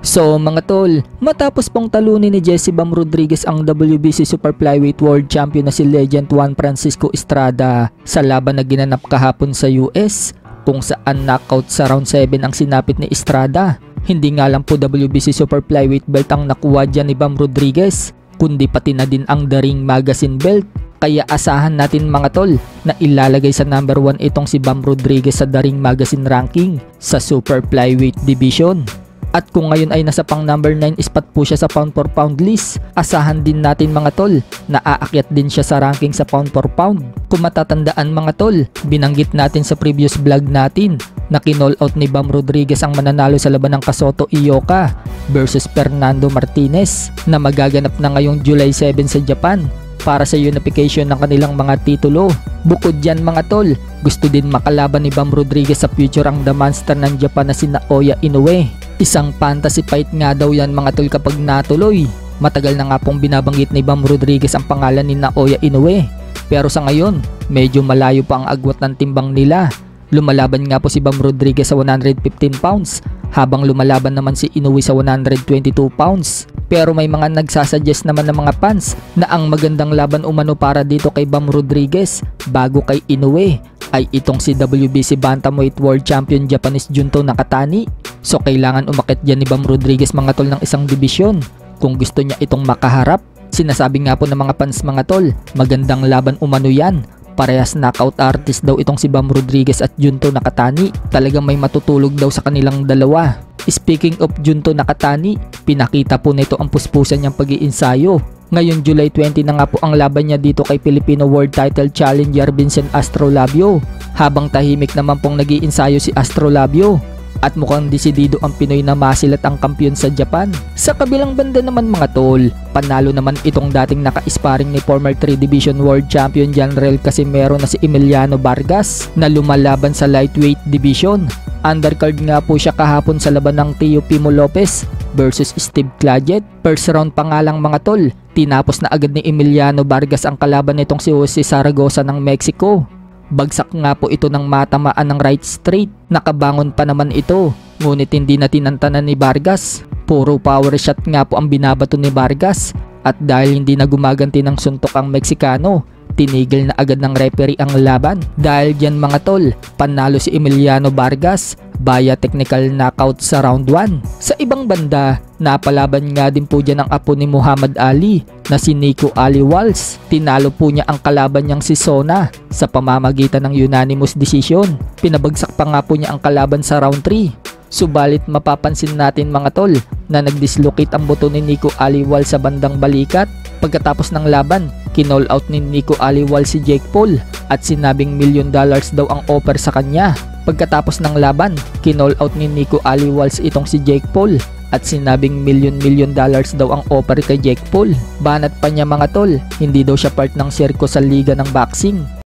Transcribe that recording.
So mga tol, matapos pong talunin ni Jesse Bam Rodriguez ang WBC Super Flyweight World Champion na si Legend Juan Francisco Estrada sa laban na ginanap kahapon sa US, kung saan knockout sa round 7 ang sinapit ni Estrada. Hindi nga lang po WBC Super Flyweight belt ang nakuha dyan ni Bam Rodriguez, kundi pati na din ang The Ring Magazine belt. Kaya asahan natin mga tol na ilalagay sa number 1 itong si Bam Rodriguez sa The Ring Magazine ranking sa Super Flyweight Division. At kung ngayon ay nasa pang number 9 spot po siya sa pound for pound list, asahan din natin mga tol na aakyat din siya sa ranking sa pound for pound. Kung matatandaan mga tol, binanggit natin sa previous vlog natin na kinall out ni Bam Rodriguez ang mananalo sa laban ng Kasoto Ioka versus Fernando Martinez na magaganap na ngayong July 7 sa Japan para sa unification ng kanilang mga titulo. Bukod dyan mga tol, gusto din makalaban ni Bam Rodriguez sa future ang The Monster ng Japan na si Naoya Inoue. Isang fantasy fight nga daw yan mga tol kapag natuloy. Matagal na nga pong binabanggit ni Bam Rodriguez ang pangalan ni Naoya Inoue, pero sa ngayon medyo malayo pa ang agwat ng timbang nila. Lumalaban nga po si Bam Rodriguez sa 115 pounds habang lumalaban naman si Inoue sa 122 pounds. Pero may mga nagsasuggest naman ng mga fans na ang magandang laban umano para dito kay Bam Rodriguez bago kay Inoue ay itong si WBC Bantamweight World Champion Japanese Junto Nakatani. So kailangan umakit dyan ni Bam Rodriguez mga tol ng isang dibisyon kung gusto niya itong makaharap. Sinasabi nga po ng mga fans mga tol, magandang laban umano yan. Parehas knockout artist daw itong si Bam Rodriguez at Junto Nakatani. Talagang may matutulog daw sa kanilang dalawa. Speaking of Junto Nakatani, pinakita po nito ang puspusan niyang pag-iinsayo. Ngayon July 20 na nga po ang laban niya dito kay Filipino World Title Challenger Vincent Astrolabio, habang tahimik naman pong nag-iinsayo si Astrolabio. At mukhang desidido ang Pinoy na masilat ang kampiyon sa Japan. Sa kabilang banda naman mga tol, panalo naman itong dating naka-sparring ni former 3 Division World Champion Janrel Casimero na si Emiliano Vargas na lumalaban sa lightweight division. Undercard nga po siya kahapon sa laban ng Tio Pimo Lopez versus Steve Claggett. First round pa nga lang mga tol, tinapos na agad ni Emiliano Vargas ang kalaban nitong si Jose Zaragoza ng Mexico. Bagsak nga po ito ng matamaan ng right straight. Nakabangon pa naman ito, ngunit hindi na tinantanan ni Vargas. Puro power shot nga po ang binabato ni Vargas. At dahil hindi na gumaganti ng suntok ang Meksikano, tinigil na agad ng referee ang laban. Dahil dyan mga tol, panalo si Emiliano Vargas via technical knockout sa round 1. Sa ibang banda, napalaban nga din po dyan ang apo ni Muhammad Ali na si Nico Ali Walsh. Tinalo po niya ang kalaban niyang si Sona sa pamamagitan ng unanimous decision. Pinabagsak pa nga po niya ang kalaban sa round 3. Subalit mapapansin natin mga tol na nagdislocate ang buto ni Nico Ali Walsh sa bandang balikat. Pagkatapos ng laban, kinall out ni Nico Ali Walsh si Jake Paul at sinabing $1 million daw ang offer sa kanya. Pagkatapos ng laban, kinall out ni Nico Ali Walsh itong si Jake Paul at sinabing $1 million daw ang offer kay Jake Paul. Banat pa niya mga tol, hindi daw siya part ng sirko sa liga ng boxing.